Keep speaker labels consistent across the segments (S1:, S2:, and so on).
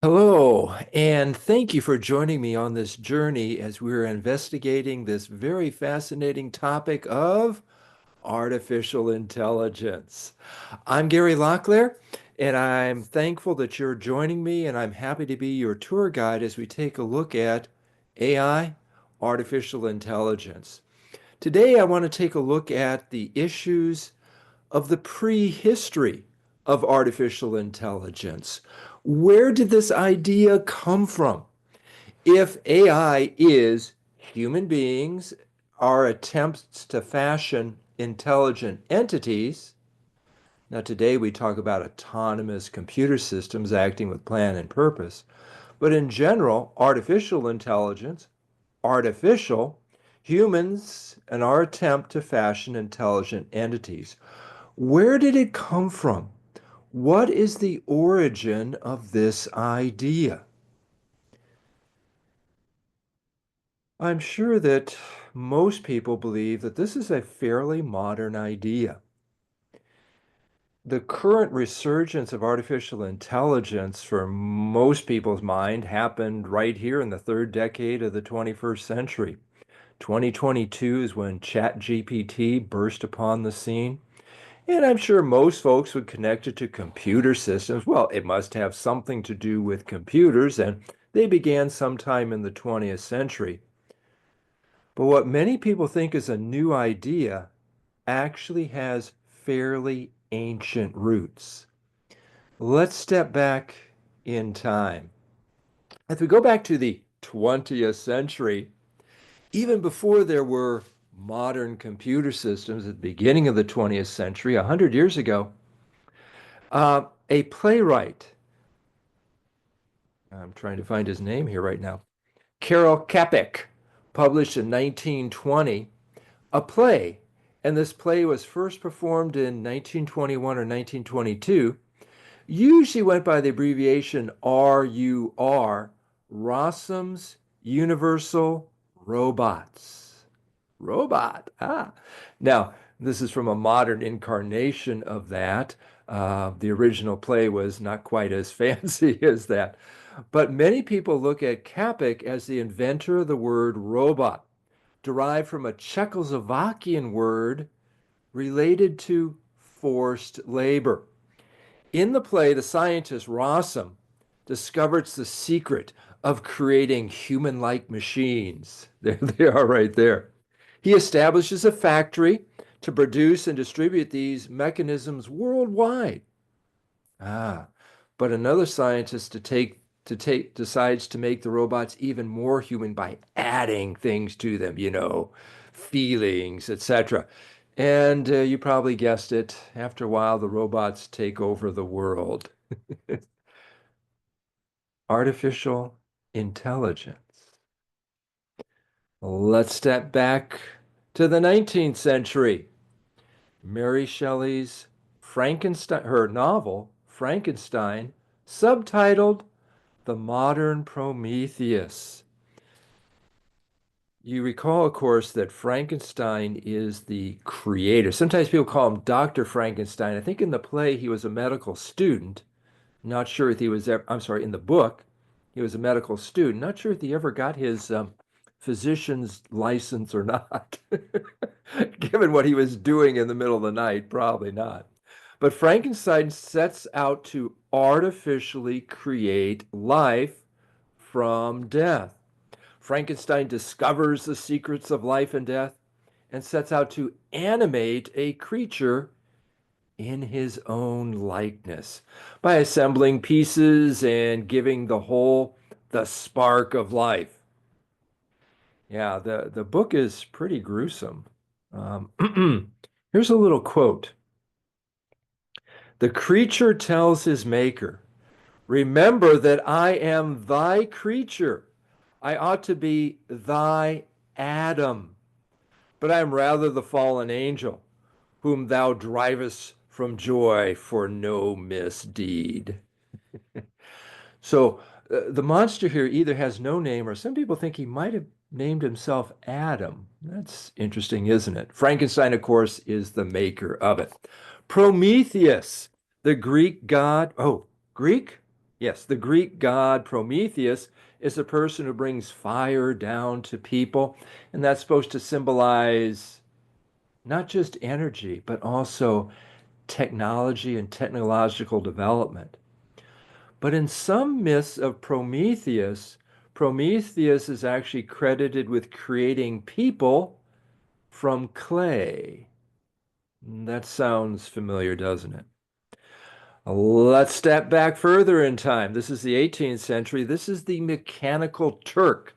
S1: Hello, and thank you for joining me on this journey as we're investigating this very fascinating topic of artificial intelligence. I'm Gary Locklear, and I'm thankful that you're joining me, and I'm happy to be your tour guide as we take a look at AI, artificial intelligence. Today, I want to take a look at the issues of the prehistory of artificial intelligence. Where did this idea come from? If AI is human beings, our attempts to fashion intelligent entities, now today we talk about autonomous computer systems acting with plan and purpose, but in general, artificial intelligence, artificial, humans, and our attempt to fashion intelligent entities. Where did it come from? What is the origin of this idea? I'm sure that most people believe that this is a fairly modern idea. The current resurgence of artificial intelligence, for most people's mind, happened right here in the third decade of the 21st century. 2022 is when ChatGPT burst upon the scene. And I'm sure most folks would connect it to computer systems. Well, it must have something to do with computers, and they began sometime in the 20th century. But what many people think is a new idea actually has fairly ancient roots. Let's step back in time. If we go back to the 20th century, even before there were modern computer systems at the beginning of the 20th century, 100 years ago, a playwright, I'm trying to find his name here right now, Carol Kapik, published in 1920 a play. And this play was first performed in 1921 or 1922. Usually went by the abbreviation RUR, Rossum's Universal Robots. Robot. Ah. Now, this is from a modern incarnation of that. The original play was not quite as fancy as that. But many people look at Capek as the inventor of the word robot, derived from a Czechoslovakian word related to forced labor. In the play, the scientist Rossum discovers the secret of creating human-like machines. There they are right there. He establishes a factory to produce and distribute these mechanisms worldwide. Ah, but another scientist decides to make the robots even more human by adding things to them, feelings, etc. And you probably guessed it. After a while, the robots take over the world. Artificial intelligence. Let's step back to the 19th century. Mary Shelley's Frankenstein, her novel, Frankenstein, subtitled The Modern Prometheus. You recall, of course, that Frankenstein is the creator. Sometimes people call him Dr. Frankenstein. I think in the play he was a medical student. Not sure if he was ever, I'm sorry, in the book, he was a medical student. Not sure if he ever got his physician's license or not. Given what he was doing in the middle of the night, probably not. But Frankenstein sets out to artificially create life from death. Frankenstein discovers the secrets of life and death and sets out to animate a creature in his own likeness by assembling pieces and giving the whole the spark of life. Yeah, the book is pretty gruesome. Here's a little quote. The creature tells his maker, remember that I am thy creature. I ought to be thy Adam, but I am rather the fallen angel, whom thou drivest from joy for no misdeed. So the monster here either has no name or some people think he might have named himself Adam. That's interesting, isn't it? Frankenstein, of course, is the maker of it. Prometheus, the Greek god. Oh, Greek? Yes, the Greek god Prometheus is a person who brings fire down to people, and that's supposed to symbolize not just energy, but also technology and technological development. But in some myths of Prometheus, Prometheus is actually credited with creating people from clay. That sounds familiar, doesn't it? Let's step back further in time. This is the 18th century. This is the mechanical Turk.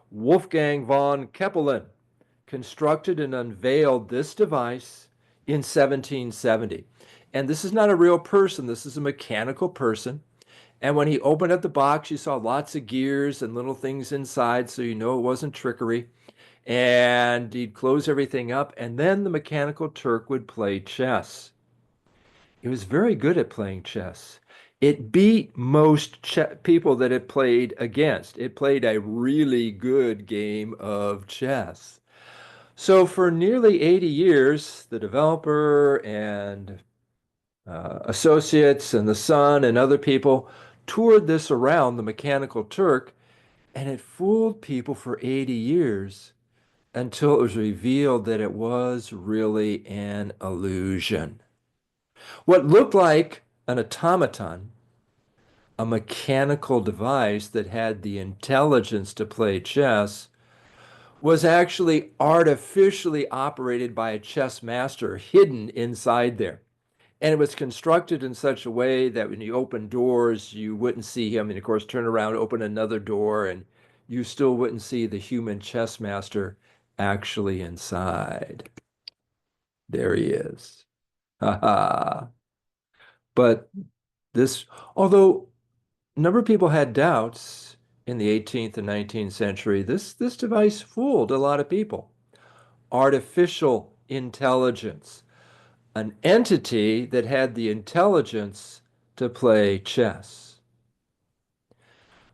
S1: Wolfgang von Keppelin constructed and unveiled this device in 1770. And this is not a real person, this is a mechanical person. And when he opened up the box, you saw lots of gears and little things inside, so you know it wasn't trickery. And he'd close everything up, and then the mechanical Turk would play chess. He was very good at playing chess. It beat most people that it played against. It played a really good game of chess. So for nearly 80 years, the developer and associates and the son and other people toured this around the Mechanical Turk, and it fooled people for 80 years until it was revealed that it was really an illusion. What looked like an automaton, a mechanical device that had the intelligence to play chess, was actually artificially operated by a chess master hidden inside there. And it was constructed in such a way that when you open doors, you wouldn't see him. And of course, turn around, open another door, and you still wouldn't see the human chess master actually inside. There he is. Ha ha. But this, although a number of people had doubts in the 18th and 19th century, this device fooled a lot of people. Artificial intelligence, an entity that had the intelligence to play chess.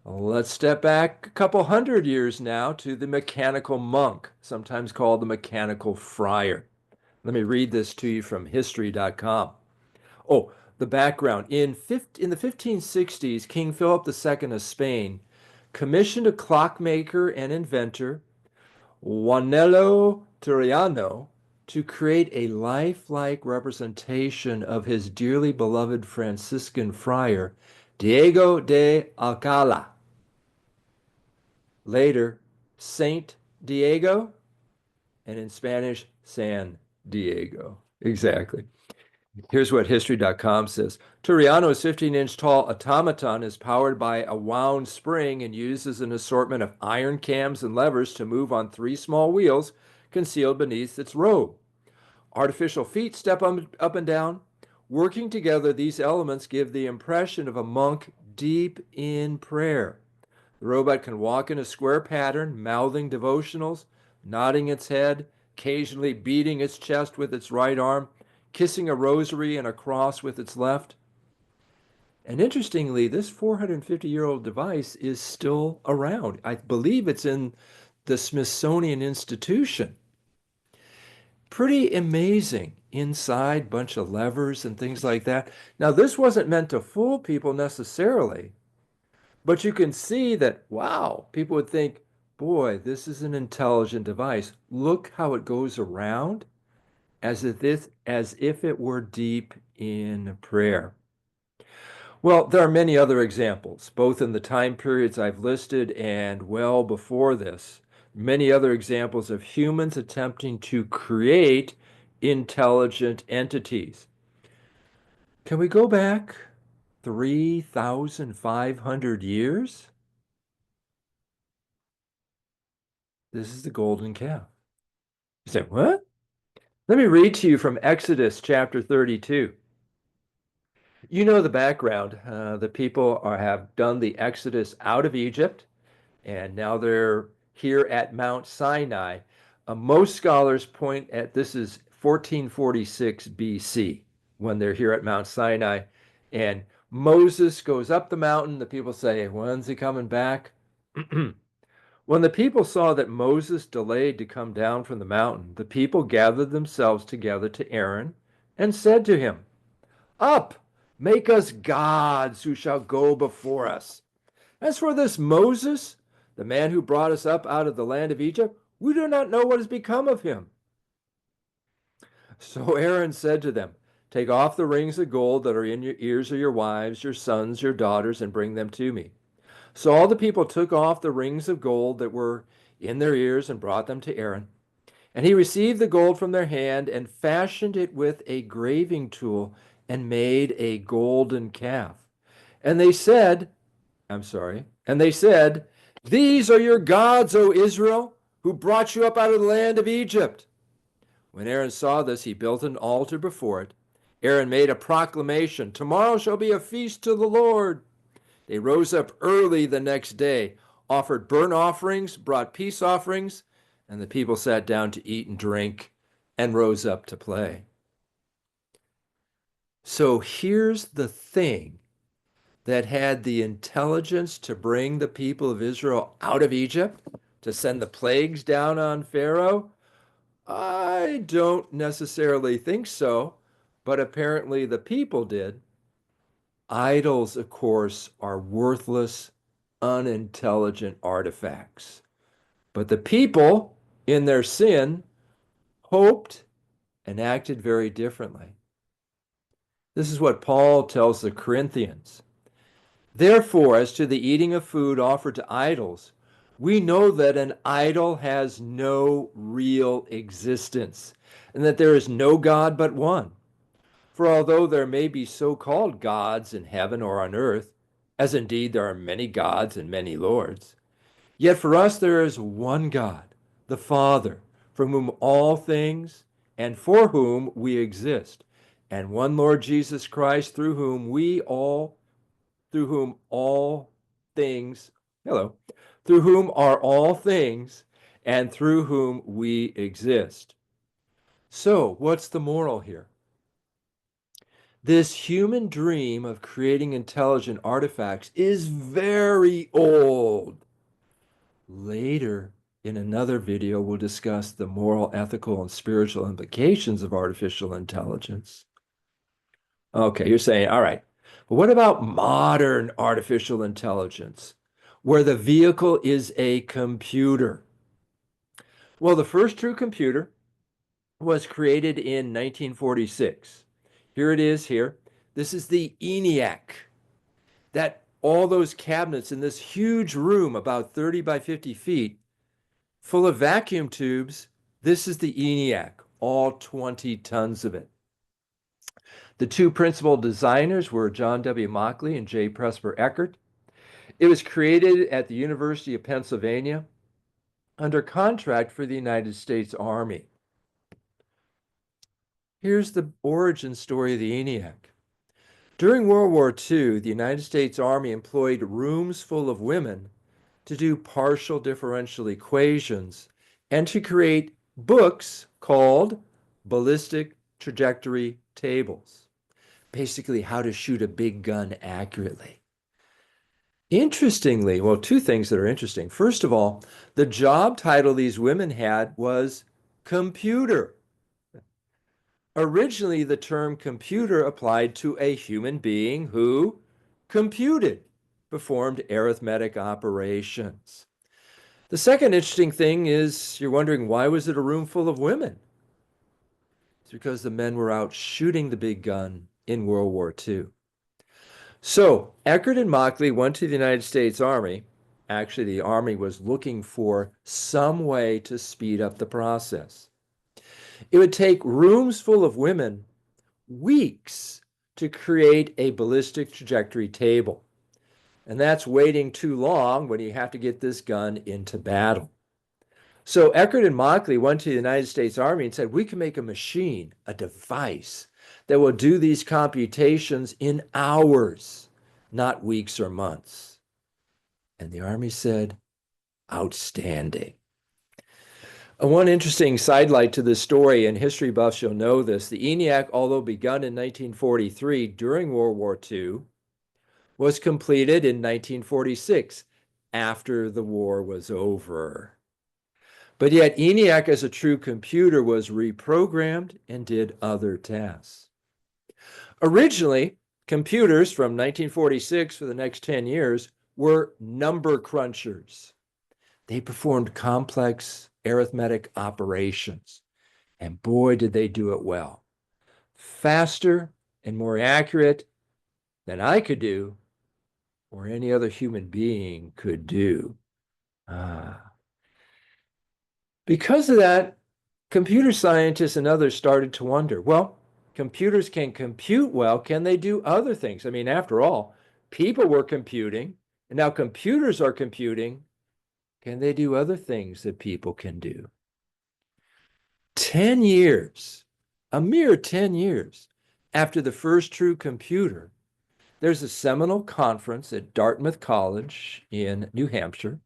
S1: Let's step back a couple hundred years now to the mechanical monk, sometimes called the mechanical friar. Let me read this to you from history.com. Oh, the background. In the 1560s, King Philip II of Spain commissioned a clockmaker and inventor, Juanello Turriano, to create a lifelike representation of his dearly beloved Franciscan friar, Diego de Alcala. Later, Saint Diego, and in Spanish, San Diego. Exactly. Here's what History.com says. Turriano's 15-inch tall automaton is powered by a wound spring and uses an assortment of iron cams and levers to move on three small wheels concealed beneath its robe. Artificial feet step up and down. Working together, these elements give the impression of a monk deep in prayer. The robot can walk in a square pattern, mouthing devotionals, nodding its head, occasionally beating its chest with its right arm, kissing a rosary and a cross with its left. And interestingly, this 450-year-old device is still around. I believe it's in the Smithsonian Institution. Pretty amazing. Inside, bunch of levers and things like that. Now, this wasn't meant to fool people necessarily, but you can see that, wow, people would think, boy, this is an intelligent device. Look how it goes around as if it were deep in prayer. Well, there are many other examples, both in the time periods I've listed and well before this. Many other examples of humans attempting to create intelligent entities. Can we go back 3,500 years? This is the golden calf. You say, what? Let me read to you from Exodus chapter 32. You know the background. The people have done the Exodus out of Egypt, and now they're here at Mount Sinai. Most scholars point at this is 1446 BC when they're here at Mount Sinai, and Moses goes up the mountain. The people say, when's he coming back? When the people saw that Moses delayed to come down from the mountain, the people gathered themselves together to Aaron and said to him, Up! Make us gods who shall go before us. As for this Moses, the man who brought us up out of the land of Egypt, we do not know what has become of him. So Aaron said to them, take off the rings of gold that are in your ears of your wives, your sons, your daughters, and bring them to me. So all the people took off the rings of gold that were in their ears and brought them to Aaron. And he received the gold from their hand and fashioned it with a graving tool and made a golden calf. And they said, and they said, these are your gods, O Israel, who brought you up out of the land of Egypt. When Aaron saw this, he built an altar before it. Aaron made a proclamation, tomorrow shall be a feast to the Lord. They rose up early the next day, offered burnt offerings, brought peace offerings, and the people sat down to eat and drink and rose up to play. So here's the thing that had the intelligence to bring the people of Israel out of Egypt, to send the plagues down on Pharaoh. I don't necessarily think so, but apparently the people did. Idols, of course, are worthless, unintelligent artifacts. But the people, in their sin, hoped and acted very differently. This is what Paul tells the Corinthians. Therefore, as to the eating of food offered to idols, we know that an idol has no real existence, and that there is no God but one. For although there may be so-called gods in heaven or on earth, as indeed there are many gods and many lords, yet for us there is one God, the Father, from whom all things and for whom we exist, and one Lord Jesus Christ, through whom all things, through whom are all things, and through whom we exist. So, what's the moral here? This human dream of creating intelligent artifacts is very old. Later, in another video, we'll discuss the moral, ethical, and spiritual implications of artificial intelligence. Okay, you're saying, all right, but what about modern artificial intelligence, where the vehicle is a computer? Well, the first true computer was created in 1946. Here it is here. This is the ENIAC. That all those cabinets in this huge room, about 30 by 50 feet, full of vacuum tubes. This is the ENIAC, all 20 tons of it. The two principal designers were John W. Mockley and J. Presper Eckert. It was created at the University of Pennsylvania under contract for the United States Army. Here's the origin story of the ENIAC. During World War II, the United States Army employed rooms full of women to do partial differential equations and to create books called ballistic trajectory tables. Basically, how to shoot a big gun accurately. Interestingly, well, two things that are interesting. First of all, the job title these women had was computer. Originally, the term computer applied to a human being who computed, performed arithmetic operations. The second interesting thing is you're wondering, why was it a room full of women? It's because the men were out shooting the big gun in World War II. So Eckert and Mockley went to the United States Army. Actually, the Army was looking for some way to speed up the process. It would take rooms full of women weeks to create a ballistic trajectory table. And that's waiting too long when you have to get this gun into battle. So Eckert and Mockley went to the United States Army and said, we can make a machine, a device that will do these computations in hours, not weeks or months. And the Army said, outstanding. One interesting sidelight to this story, and history buffs you'll know this, the ENIAC, although begun in 1943 during World War II, was completed in 1946 after the war was over. But yet ENIAC as a true computer was reprogrammed and did other tasks. Originally, Computers from 1946 for the next 10 years were number crunchers. They performed complex arithmetic operations, and boy, did they do it well. Faster and more accurate than I could do or any other human being could do. Ah. Because of that, computer scientists and others started to wonder, well, computers can compute well. Can they do other things? I mean, after all, people were computing, and now computers are computing. Can they do other things that people can do? 10 years, a mere 10 years after the first true computer, there's a seminal conference at Dartmouth College in New Hampshire.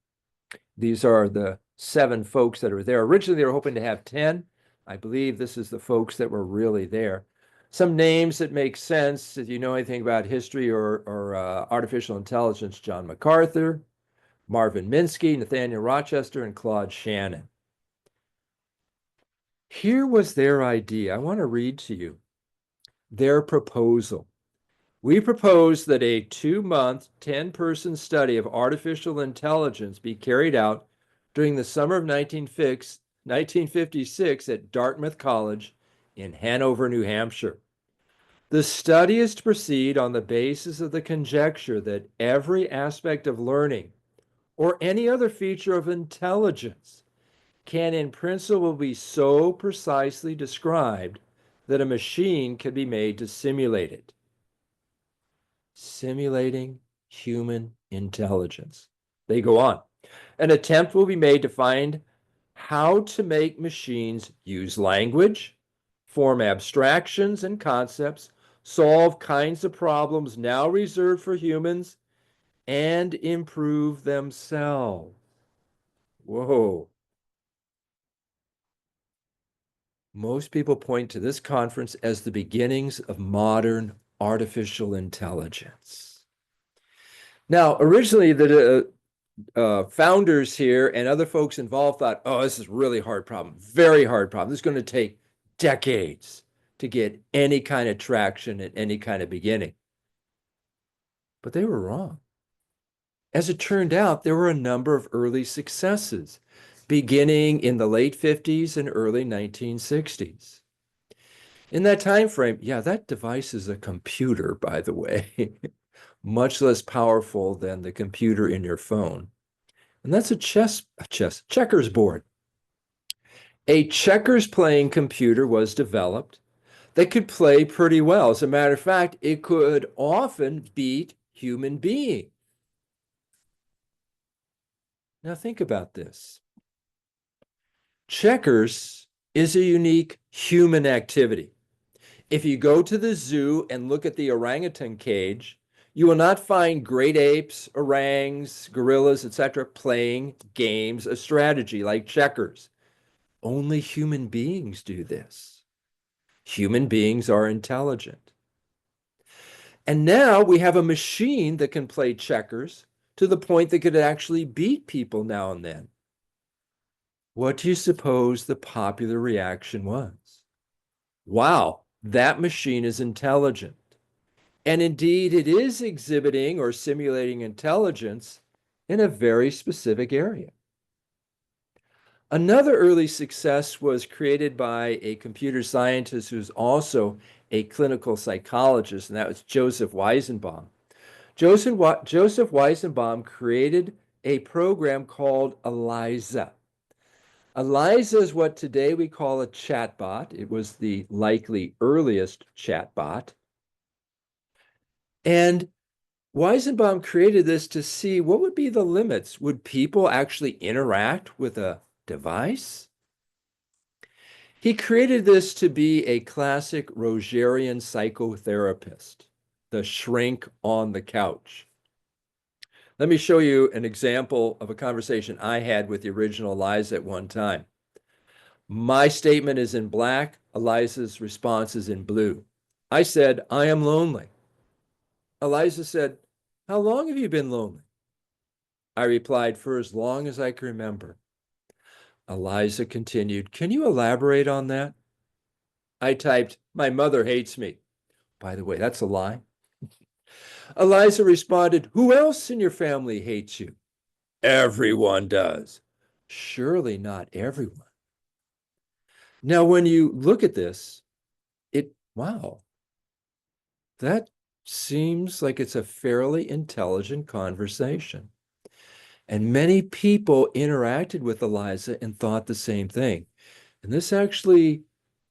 S1: These are the 7 folks that are there. Originally, they were hoping to have 10. I believe this is the folks that were really there. Some names that make sense if you know anything about history or artificial intelligence: John MacArthur, Marvin Minsky, Nathaniel Rochester, and Claude Shannon. Here was their idea. I want to read to you their proposal. We propose that a 2-month, 10-person study of artificial intelligence be carried out during the summer of 1956 at Dartmouth College in Hanover, New Hampshire. The study is to proceed on the basis of the conjecture that every aspect of learning or any other feature of intelligence can in principle be so precisely described that a machine can be made to simulate it. Simulating human intelligence. They go on. An attempt will be made to find how to make machines use language, form abstractions and concepts, solve kinds of problems now reserved for humans, and improve themselves. Whoa. Most people point to this conference as the beginnings of modern artificial intelligence. Now, originally, the founders here and other folks involved thought, oh, this is a really hard problem, very hard problem. This is going to take decades to get any kind of traction at any kind of beginning. But they were wrong. As it turned out, there were a number of early successes, beginning in the late 50s and early 1960s. In that time frame, yeah, that device is a computer, by the way, much less powerful than the computer in your phone. And that's a checkers board. A checkers playing computer was developed that could play pretty well. As a matter of fact, it could often beat human beings. Now think about this. Checkers is a unique human activity. If you go to the zoo and look at the orangutan cage, you will not find great apes, orangs, gorillas, etc., playing games of strategy like checkers. Only human beings do this. Human beings are intelligent. And now we have a machine that can play checkers to the point that could actually beat people now and then. What do you suppose the popular reaction was? Wow, that machine is intelligent. And indeed, it is exhibiting or simulating intelligence in a very specific area. Another early success was created by a computer scientist who's also a clinical psychologist, and that was Joseph Weizenbaum. Joseph Weizenbaum created a program called ELIZA. ELIZA is what today we call a chatbot. It was the likely earliest chatbot. And Weizenbaum created this to see what would be the limits. Would people actually interact with a device? He created this to be a classic Rogerian psychotherapist, the shrink on the couch. Let me show you an example of a conversation I had with the original Eliza at one time. My statement is in black. Eliza's response is in blue. I said, I am lonely. Eliza said, how long have you been lonely? I replied, for as long as I can remember. Eliza continued, can you elaborate on that? I typed, my mother hates me. By the way, that's a lie. Eliza responded, "Who else in your family hates you?" "Everyone does." "Surely not everyone." Now, when you look at this, wow, that seems like it's a fairly intelligent conversation. And many people interacted with Eliza and thought the same thing. And this actually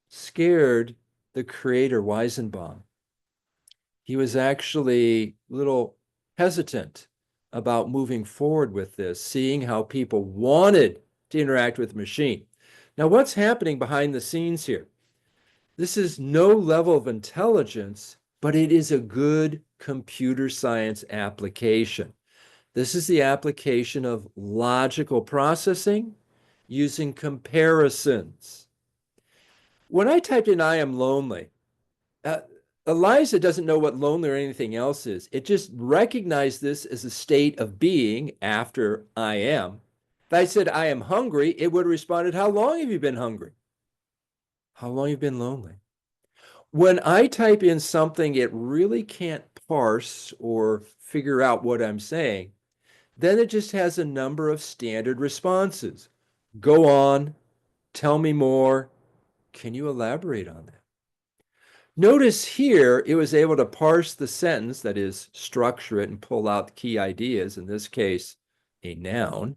S1: scared the creator, Weizenbaum. He was actually a little hesitant about moving forward with this, seeing how people wanted to interact with the machine. Now, what's happening behind the scenes here? This is no level of intelligence, but it is a good computer science application. This is the application of logical processing using comparisons. When I typed in "I am lonely," uh, Eliza doesn't know what lonely or anything else is. It just recognized this as a state of being after "I am." If I said "I am hungry," it would have responded, "How long have you been hungry?" "How long have you been lonely?" When I type in something it really can't parse or figure out what I'm saying, then it just has a number of standard responses. Go on, tell me more. Can you elaborate on that? Notice here it was able to parse the sentence, that is, structure it and pull out key ideas, in this case, a noun.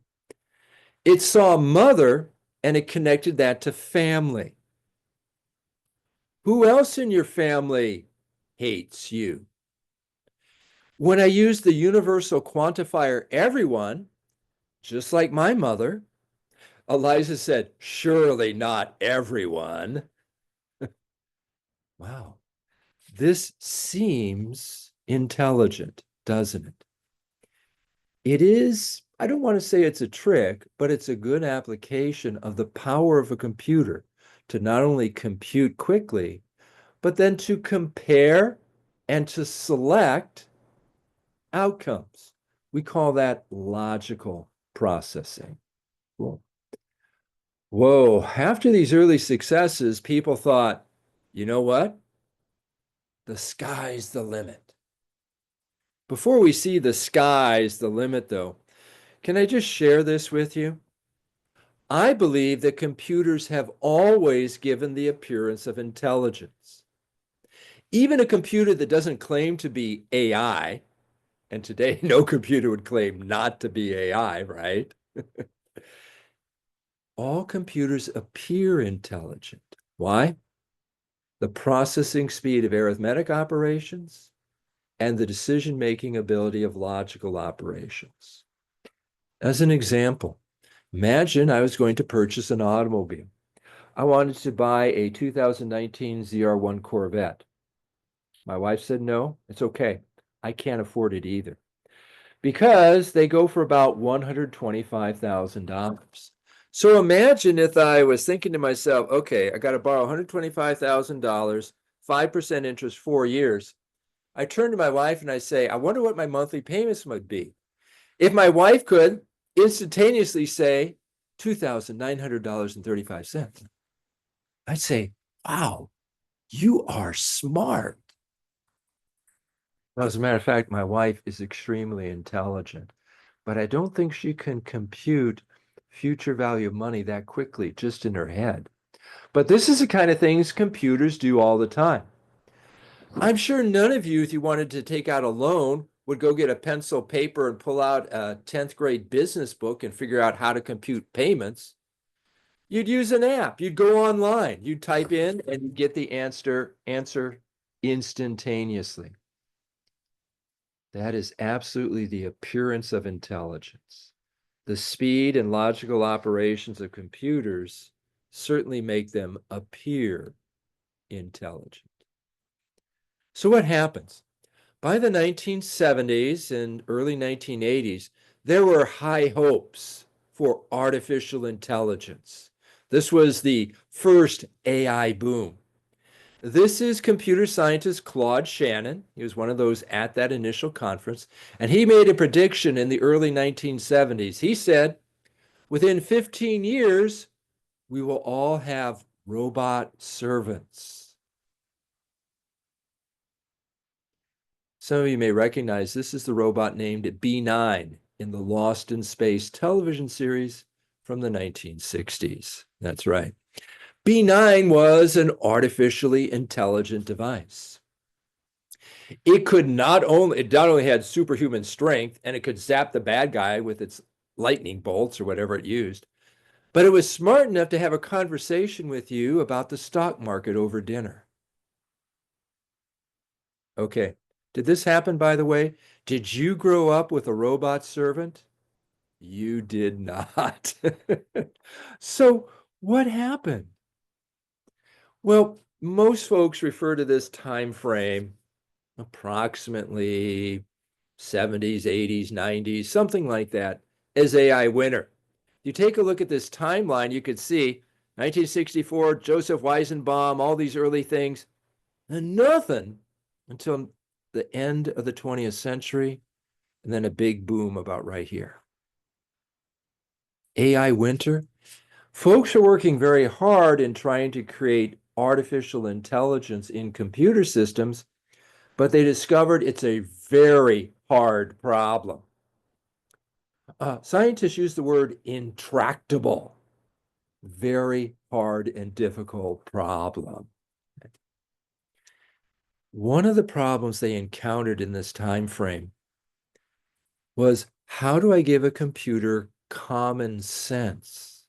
S1: It saw mother and it connected that to family. Who else in your family hates you? When I use the universal quantifier everyone, just like my mother, Eliza said, "Surely not everyone." Wow, this seems intelligent, doesn't it? It is, I don't want to say it's a trick, but it's a good application of the power of a computer to not only compute quickly, but then to compare and to select outcomes. We call that logical processing. Cool. Whoa, after these early successes, people thought, you know what? The sky's the limit. Before we see the sky's the limit, though, can I just share this with you? I believe that computers have always given the appearance of intelligence. Even a computer that doesn't claim to be AI, and today no computer would claim not to be AI, right? All computers appear intelligent. Why? The processing speed of arithmetic operations and the decision-making ability of logical operations. As an example, imagine I was going to purchase an automobile. I wanted to buy a 2019 ZR1 Corvette. My wife said, "No, it's okay. I can't afford it either." Because they go for about $125,000. So imagine if I was thinking to myself, okay, I got to borrow $125,000, 5% interest, 4 years. I turn to my wife and I say, "I wonder what my monthly payments would be." If my wife could instantaneously say $2,900.35, I'd say, "Wow, you are smart." Well, as a matter of fact, my wife is extremely intelligent, but I don't think she can compute future value of money that quickly just in her head. But this is the kind of things computers do all the time. I'm sure none of you, if you wanted to take out a loan, would go get a pencil, paper, and pull out a 10th grade business book and figure out how to compute payments. You'd use an app. You'd go online. You'd type in and you'd get the answer instantaneously. That is absolutely the appearance of intelligence. The speed and logical operations of computers certainly make them appear intelligent. So what happens? By the 1970s and early 1980s, there were high hopes for artificial intelligence. This was the first AI boom. This is computer scientist Claude Shannon. He was one of those at that initial conference, and he made a prediction in the early 1970s. He said, within 15 years, we will all have robot servants. Some of you may recognize this is the robot named B9 in the Lost in Space television series from the 1960s. That's right. B9 was an artificially intelligent device. It not only had superhuman strength and it could zap the bad guy with its lightning bolts or whatever it used, but it was smart enough to have a conversation with you about the stock market over dinner. Okay. Did this happen, by the way? Did you grow up with a robot servant? You did not. So, what happened? Well, most folks refer to this time frame, approximately 70s, 80s, 90s, something like that, as AI winter. You take a look at this timeline, you could see 1964, Joseph Weizenbaum, all these early things, and nothing until the end of the 20th century, and then a big boom about right here. AI winter. Folks are working very hard in trying to create artificial intelligence in computer systems, but they discovered it's a very hard problem. Scientists use the word intractable, very hard and difficult problem. One of the problems they encountered in this time frame was, how do I give a computer common sense?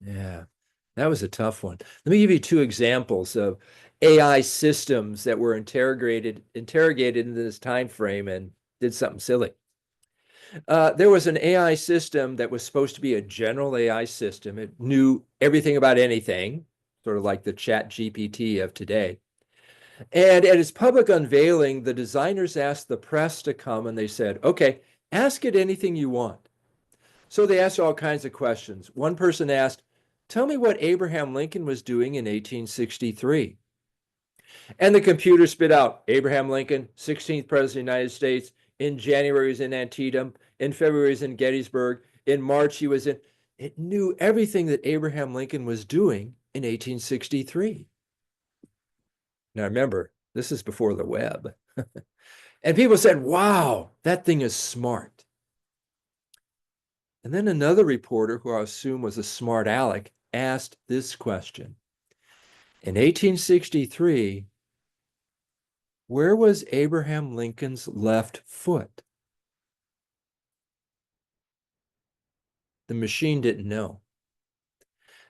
S1: Yeah, that was a tough one. Let me give you two examples of AI systems that were interrogated in this time frame and did something silly. There was an AI system that was supposed to be a general AI system. It knew everything about anything, sort of like the Chat GPT of today. And at its public unveiling, the designers asked the press to come and they said, okay, ask it anything you want. So they asked all kinds of questions. One person asked, tell me what Abraham Lincoln was doing in 1863. And the computer spit out Abraham Lincoln, 16th President of the United States. In January, he was in Antietam. In February, he was in Gettysburg. In March, he was in. It knew everything that Abraham Lincoln was doing in 1863. Now, remember, this is before the web. And people said, wow, that thing is smart. And then another reporter, who I assume was a smart aleck, asked this question. In 1863, where was Abraham Lincoln's left foot? The machine didn't know.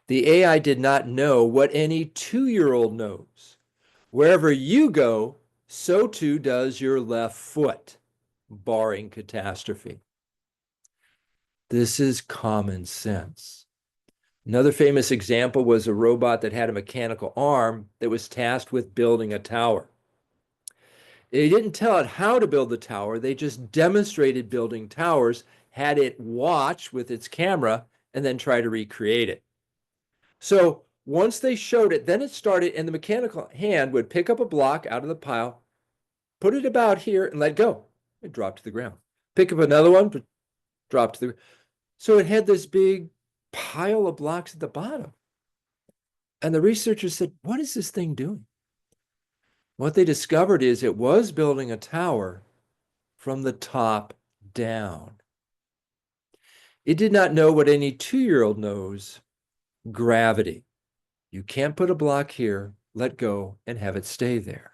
S1: The AI did not know what any 2-year-old knows. Wherever you go, so too does your left foot, barring catastrophe. This is common sense. Another famous example was a robot that had a mechanical arm that was tasked with building a tower. They didn't tell it how to build the tower. They just demonstrated building towers, had it watch with its camera, and then try to recreate it. So once they showed it, then it started, and the mechanical hand would pick up a block out of the pile, put it about here, and let go. It dropped to the ground. Pick up another one, but drop to the. So it had this big pile of blocks at the bottom. And the researchers said, what is this thing doing? What they discovered is it was building a tower from the top down. It did not know what any 2-year-old knows, gravity. You can't put a block here, let go, and have it stay there.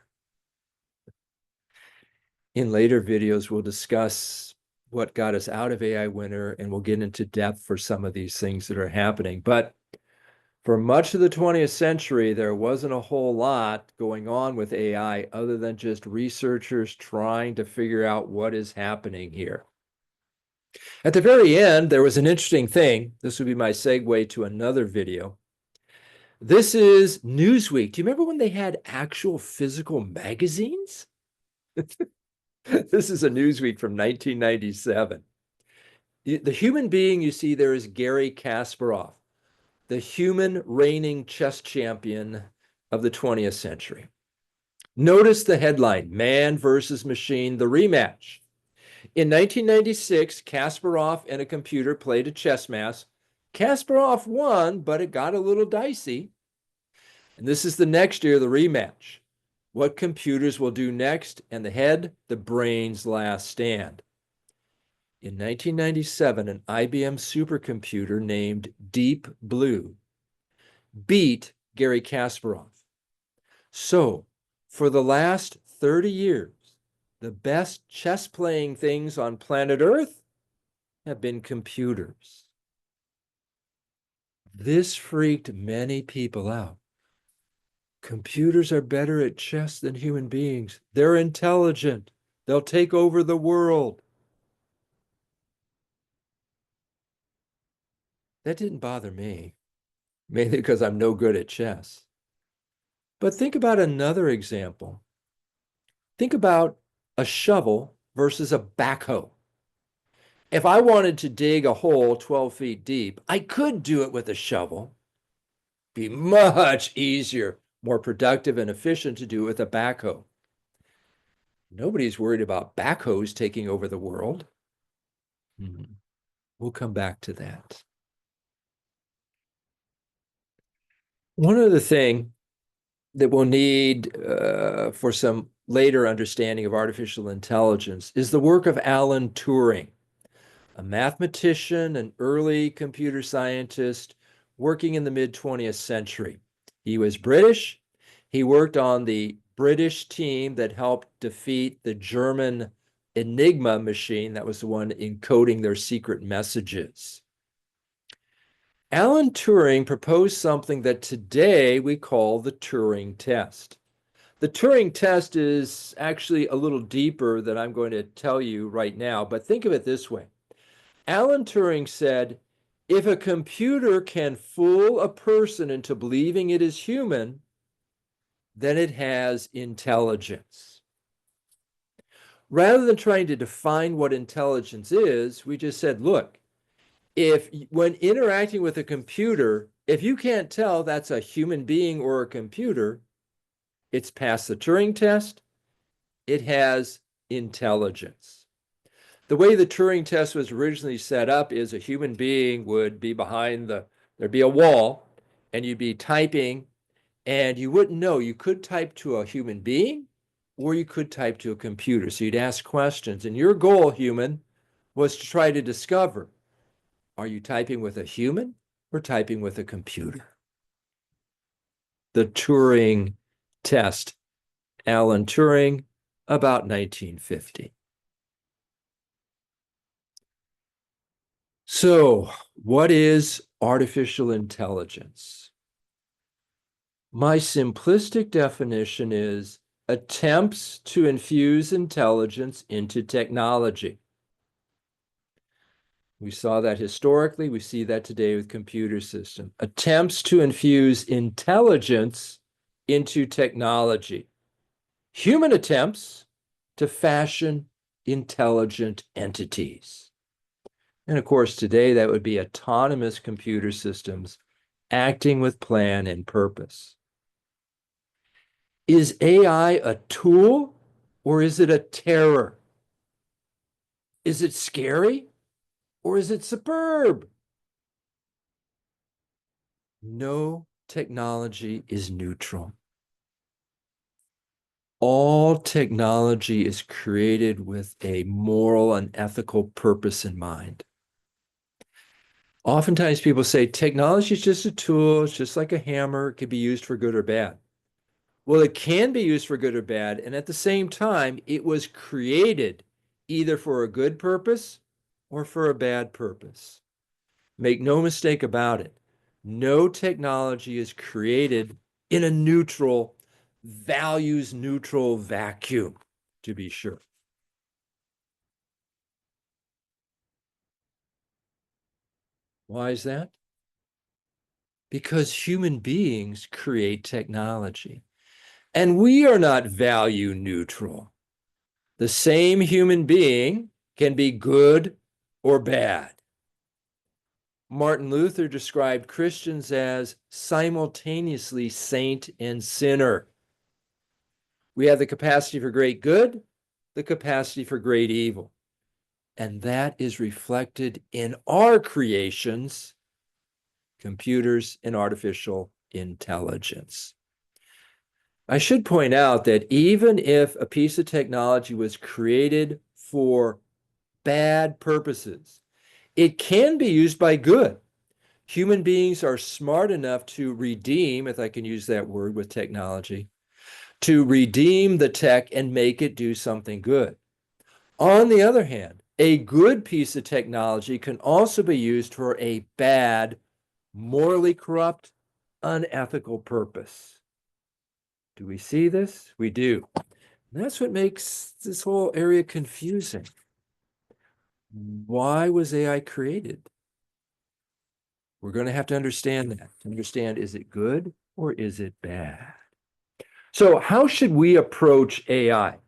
S1: In later videos, we'll discuss what got us out of AI winter, and we'll get into depth for some of these things that are happening. But for much of the 20th century, there wasn't a whole lot going on with AI other than just researchers trying to figure out what is happening here. At the very end, there was an interesting thing. This would be my segue to another video. This is Newsweek. Do you remember when they had actual physical magazines? This is a Newsweek from 1997. The human being you see there is Garry Kasparov, the human reigning chess champion of the 20th century. Notice the headline, Man versus Machine, the rematch. In 1996, Kasparov and a computer played a chess match. Kasparov won, but it got a little dicey. And this is the next year, the rematch. what computers will do next, and the head, the brain's last stand. In 1997, an IBM supercomputer named Deep Blue beat Garry Kasparov. So, for the last 30 years, the best chess playing things on planet Earth have been computers. This freaked many people out. Computers are better at chess than human beings. They're intelligent. They'll take over the world. That didn't bother me, mainly because I'm no good at chess. But think about another example. Think about a shovel versus a backhoe. If I wanted to dig a hole 12 feet deep, I could do it with a shovel. Be much easier, more productive and efficient to do it with a backhoe. Nobody's worried about backhoes taking over the world. We'll come back to that. One other thing that we'll need for some later understanding of artificial intelligence is the work of Alan Turing, a mathematician and early computer scientist working in the mid-20th century. He was British. He worked on the British team that helped defeat the German Enigma machine that was the one encoding their secret messages. Alan Turing proposed something that today we call the Turing test. The Turing test is actually a little deeper than I'm going to tell you right now, but think of it this way. Alan Turing said, if a computer can fool a person into believing it is human, then it has intelligence. Rather than trying to define what intelligence is, we just said, look, if when interacting with a computer, if you can't tell that's a human being or a computer, it's passed the Turing test, it has intelligence. The way the Turing test was originally set up is a human being would be behind there'd be a wall, and you'd be typing, and you wouldn't know. You could type to a human being, or you could type to a computer. So you'd ask questions, and your goal, human, was to try to discover, are you typing with a human or typing with a computer? The Turing test, Alan Turing, about 1950. So, what is artificial intelligence? My simplistic definition is attempts to infuse intelligence into technology. We saw that historically. We see that today with computer systems. Attempts to infuse intelligence into technology. Human attempts to fashion intelligent entities. And of course, today that would be autonomous computer systems acting with plan and purpose. Is AI a tool or is it a terror? Is it scary or is it superb? No technology is neutral. All technology is created with a moral and ethical purpose in mind. Oftentimes people say technology is just a tool, it's just like a hammer, it could be used for good or bad. Well, it can be used for good or bad, and at the same time, it was created either for a good purpose or for a bad purpose. Make no mistake about it. No technology is created in a neutral, values neutral vacuum, to be sure. Why is that? Because human beings create technology. And we are not value neutral. The same human being can be good or bad. Martin Luther described Christians as simultaneously saint and sinner. We have the capacity for great good, the capacity for great evil. And that is reflected in our creations, computers and artificial intelligence. I should point out that even if a piece of technology was created for bad purposes, it can be used by good. Human beings are smart enough to redeem, if I can use that word with technology, to redeem the tech and make it do something good. On the other hand, a good piece of technology can also be used for a bad, morally corrupt, unethical purpose. Do we see this? We do. And that's what makes this whole area confusing. Why was AI created? We're going to have to understand that. To understand, is it good or is it bad? So, how should we approach AI?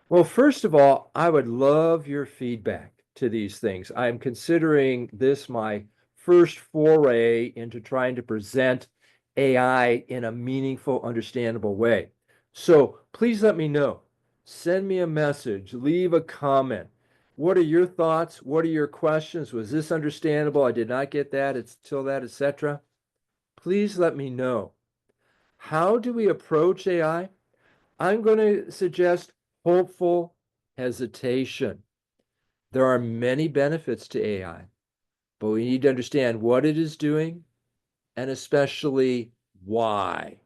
S1: Well, first of all, I would love your feedback to these things. I'm considering this my first foray into trying to present AI in a meaningful, understandable way. So please let me know. Send me a message, leave a comment. What are your thoughts? What are your questions? Was this understandable? I did not get that. It's till that, etc. Please let me know. How do we approach AI? I'm going to suggest hopeful hesitation. There are many benefits to AI, but we need to understand what it is doing and especially why.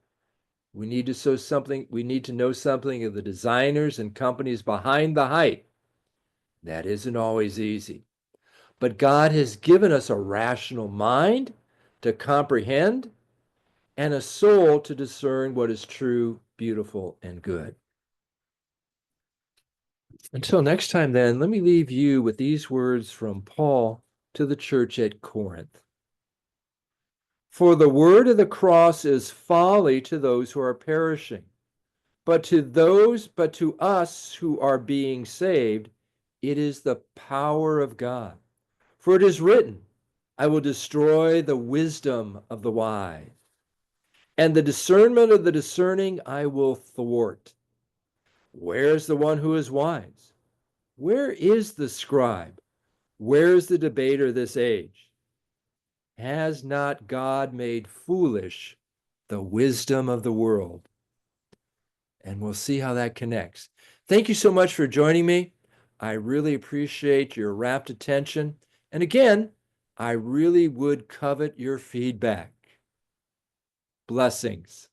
S1: We need to know something of the designers and companies behind the hype. That isn't always easy. But God has given us a rational mind to comprehend and a soul to discern what is true, beautiful, and good. Until next time, then, let me leave you with these words from Paul to the church at Corinth. For the word of the cross is folly to those who are perishing, but to us who are being saved, it is the power of God. For it is written, I will destroy the wisdom of the wise, and the discernment of the discerning I will thwart. Where is the one who is wise? Where is the scribe? Where is the debater this age? Has not God made foolish the wisdom of the world? And we'll see how that connects. Thank you so much for joining me. I really appreciate your rapt attention. And again, I really would covet your feedback. Blessings.